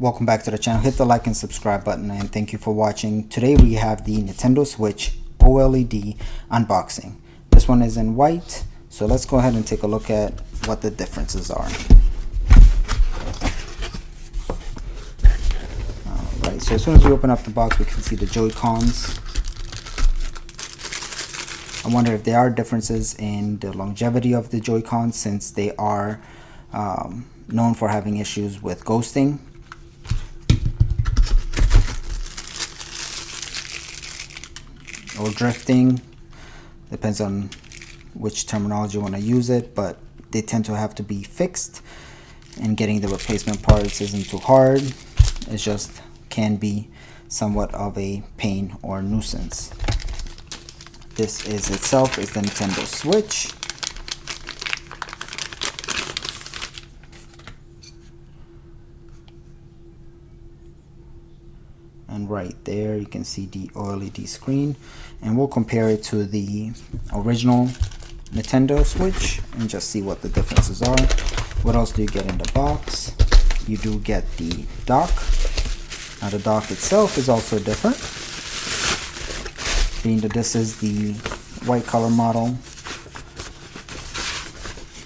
Welcome back to the channel. Hit the like and subscribe button, and thank you for watching. Today we have the Nintendo Switch OLED unboxing. This one is in white, so let's go ahead and take a look at what the differences are. Alright, so as soon as we open up the box, we can see the Joy-Cons. I wonder if there are differences in the longevity of the Joy-Cons, since they are known for having issues with ghosting. Or drifting, depends on which terminology you want to use it, but they tend to have to be fixed, and getting the replacement parts isn't too hard. It just can be somewhat of a pain or nuisance. This is itself is the Nintendo Switch. And right there you can see the OLED screen, and we'll compare it to the original Nintendo Switch and just see what the differences are. What else do you get in the box? You do get the dock. Now the dock itself is also different, being that this is the white color model.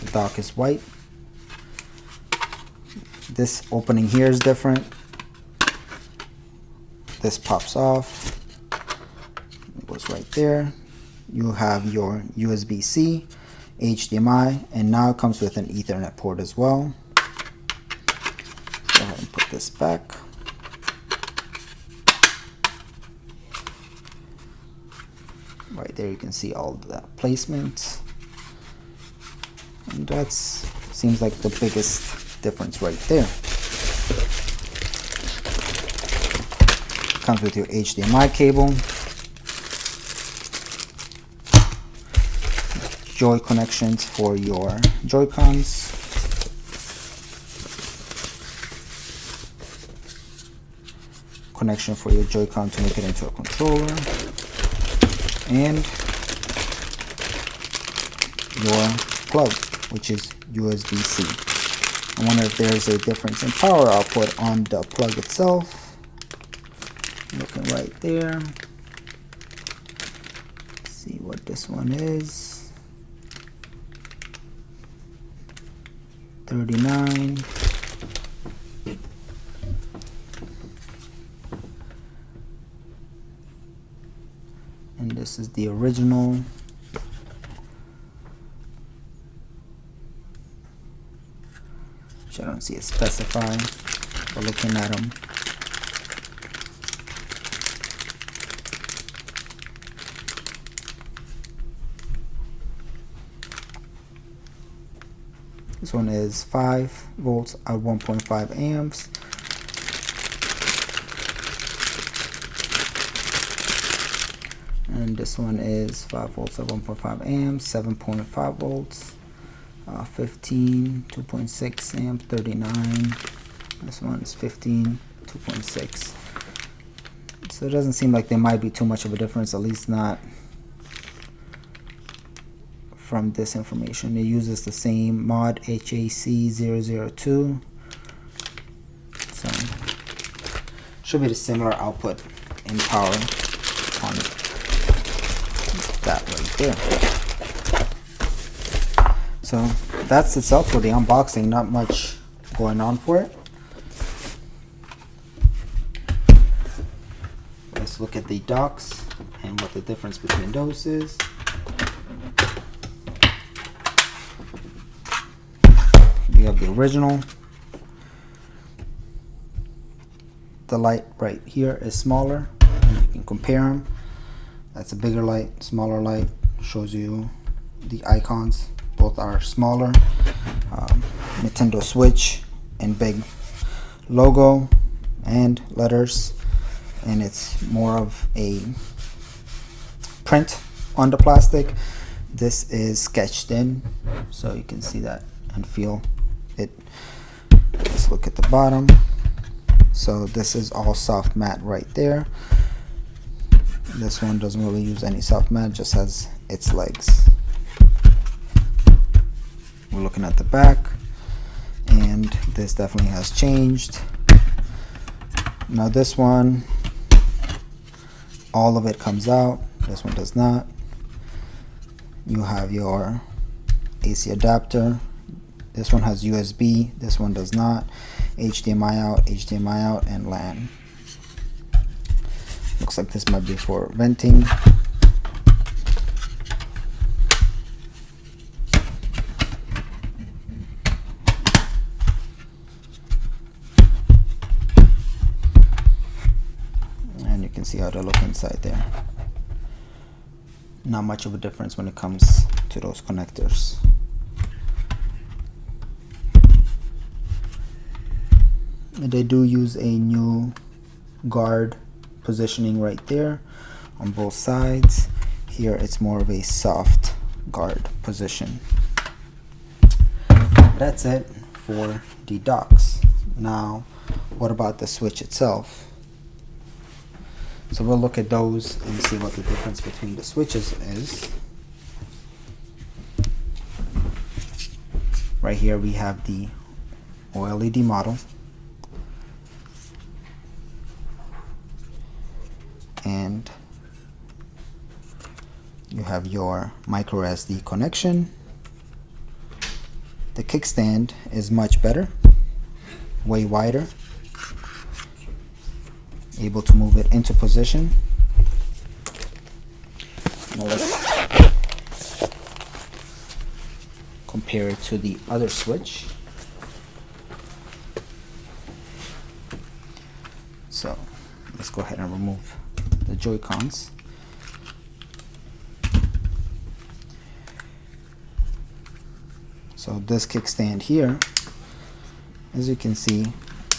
The dock is white. This opening here is different. This pops off, it goes right there. You have your USB-C, HDMI, and now it comes with an Ethernet port as well. Go ahead and put this back. Right there you can see all the placements, and that seems like the biggest difference right there. Comes with your HDMI cable, Joy connections for your Joy-Cons, connection for your Joy-Con to make it into a controller, and your plug, which is USB-C. I wonder if there's a difference in power output on the plug itself. Looking right there. Let's see what this one is. 39. And this is the original. Which I don't see it specified, but looking at them, this one is 5 volts at 1.5 amps. And this one is 5 volts at 1.5 amps, 7.5 volts, 15, 2.6 amp, 39. This one is 15, 2.6. So it doesn't seem like there might be too much of a difference, at least not from this information. It uses the same mod HAC002, so should be the similar output in power on that right there. So that's itself for the unboxing. Not much going on for it. Let's look at the docks and what the difference between those is. We have the original. The light right here is smaller. You can compare them. That's a bigger light, smaller light. Shows you the icons. Both are smaller. Nintendo Switch and big logo and letters. And it's more of a print on the plastic. This is sketched in, so you can see that and feel it. Let's look at the bottom. So this is all soft matte right there. This one doesn't really use any soft matte, just has its legs. We're looking at the back, and this definitely has changed. Now this one, all of it comes out. This one does not. You have your AC adapter. This one has USB. This one does not. HDMI out, and LAN. Looks like this might be for venting. And you can see how they look inside there. Not much of a difference when it comes to those connectors. They do use a new guard positioning right there on both sides. Here it's more of a soft guard position. That's it for the docks. Now, what about the switch itself? So we'll look at those and see what the difference between the switches is. Right here we have the OLED model. And you have your micro SD connection. The kickstand is much better, way wider, able to move it into position. Now let's compare it to the other switch. So let's go ahead and remove the Joy-Cons. So this kickstand here, as you can see,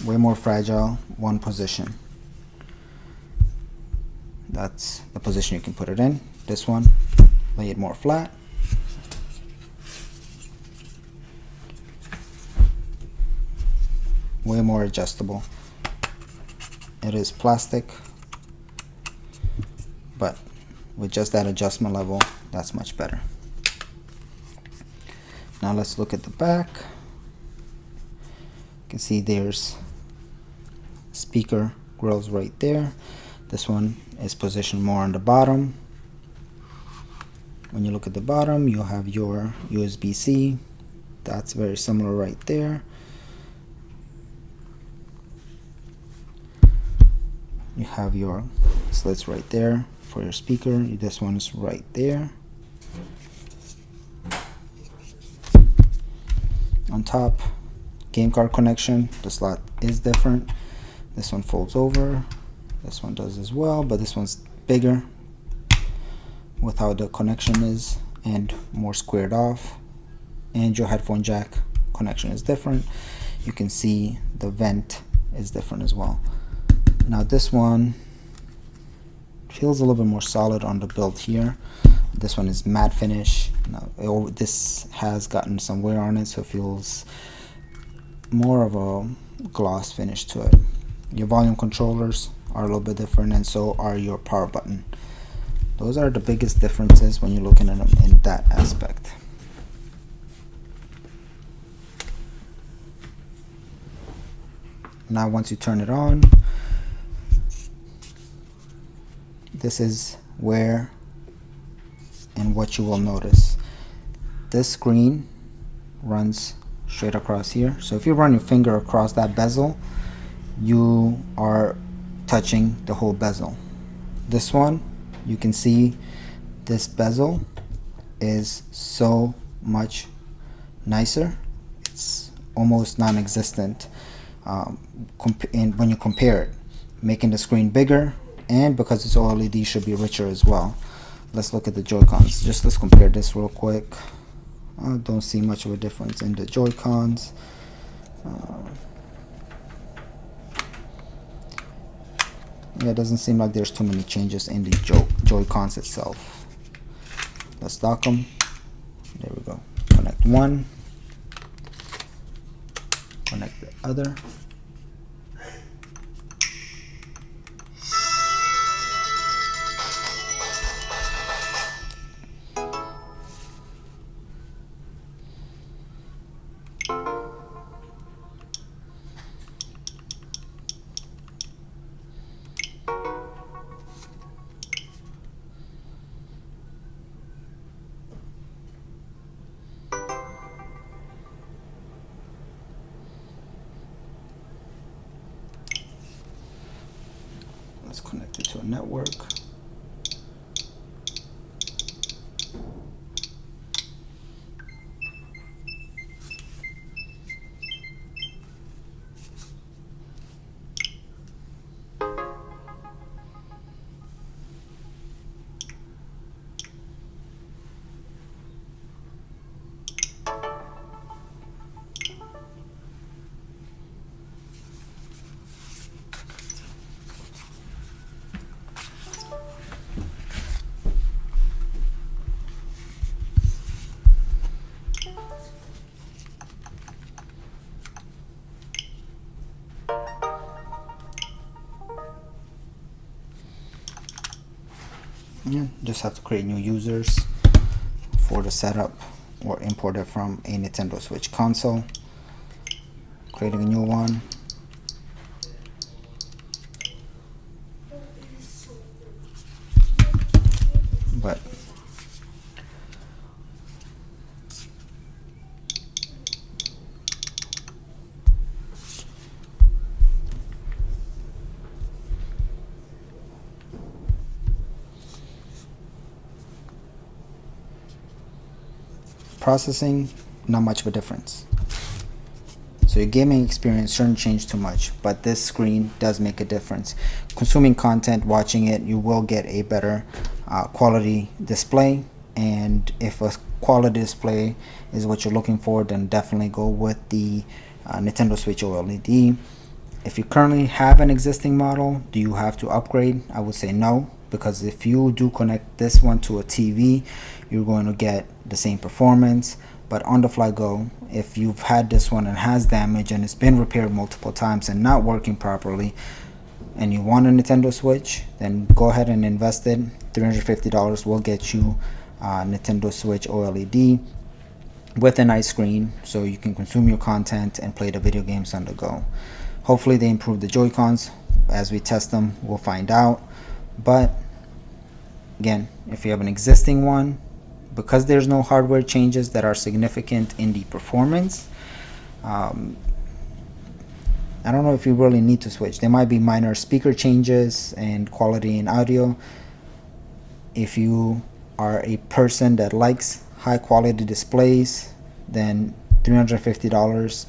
way more fragile, one position. That's the position you can put it in. This one, lay it more flat. Way more adjustable. It is plastic, but with just that adjustment level, that's much better. Now let's look at the back. You can see there's speaker grills right there. This one is positioned more on the bottom. When you look at the bottom, you'll have your USB-C. That's very similar right there. You have your slits right there for your speaker. This one is right there. On top, game card connection. The slot is different. This one folds over. This one does as well, but this one's bigger with how the connection is and more squared off. And your headphone jack connection is different. You can see the vent is different as well. Now this one feels a little bit more solid on the build here. This one is matte finish. Now this has gotten some wear on it, so it feels more of a gloss finish to it. Your volume controllers are a little bit different, and so are your power button. Those are the biggest differences when you're looking at them in that aspect. Now once you turn it on, this is where and what you will notice. This screen runs straight across here. So if you run your finger across that bezel, you are touching the whole bezel. This one, you can see this bezel is so much nicer. It's almost non-existent when you compare it, making the screen bigger, and because it's OLED, should be richer as well. Let's look at the Joy-Cons. Let's compare this real quick. I don't see much of a difference in the Joy-Cons. Yeah, it doesn't seem like there's too many changes in the Joy-Cons itself. Let's dock them. There we go. Connect one. Connect the other. Let's connect it to a network. Yeah, just have to create new users for the setup or import it from a Nintendo Switch console. Creating a new one. But processing, not much of a difference. So your gaming experience shouldn't change too much, but this screen does make a difference. Consuming content, watching it, you will get a better quality display. And if a quality display is what you're looking for, then definitely go with the Nintendo Switch OLED. If you currently have an existing model, do you have to upgrade? I would say no, because if you do connect this one to a TV, you're going to get the same performance. But on the fly go, if you've had this one and has damage and it's been repaired multiple times and not working properly, and you want a Nintendo Switch, then go ahead and invest it. $350 will get you a Nintendo Switch OLED with a nice screen, so you can consume your content and play the video games on the go. Hopefully they improve the Joy-Cons. As we test them, we'll find out. But again, if you have an existing one, because there's no hardware changes that are significant in the performance, I don't know if you really need to switch. There might be minor speaker changes and quality in audio. If you are a person that likes high quality displays, then $350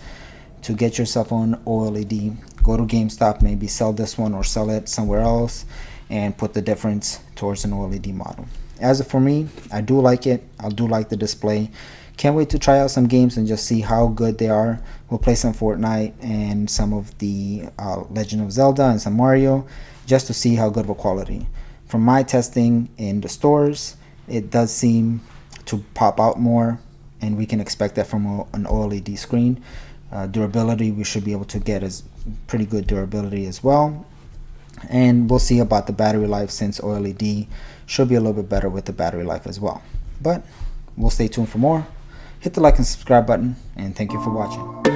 to get yourself on OLED. Go to GameStop, maybe sell this one or sell it somewhere else and put the difference towards an OLED model. As for me, I do like it. I do like the display. Can't wait to try out some games and just see how good they are. We'll play some Fortnite and some of the Legend of Zelda and some Mario, just to see how good of a quality. From my testing in the stores, it does seem to pop out more, and we can expect that from an OLED screen. Durability, we should be able to get as pretty good durability as well. And we'll see about the battery life, since OLED should be a little bit better with the battery life as well. But we'll stay tuned for more. Hit the like and subscribe button, and thank you for watching.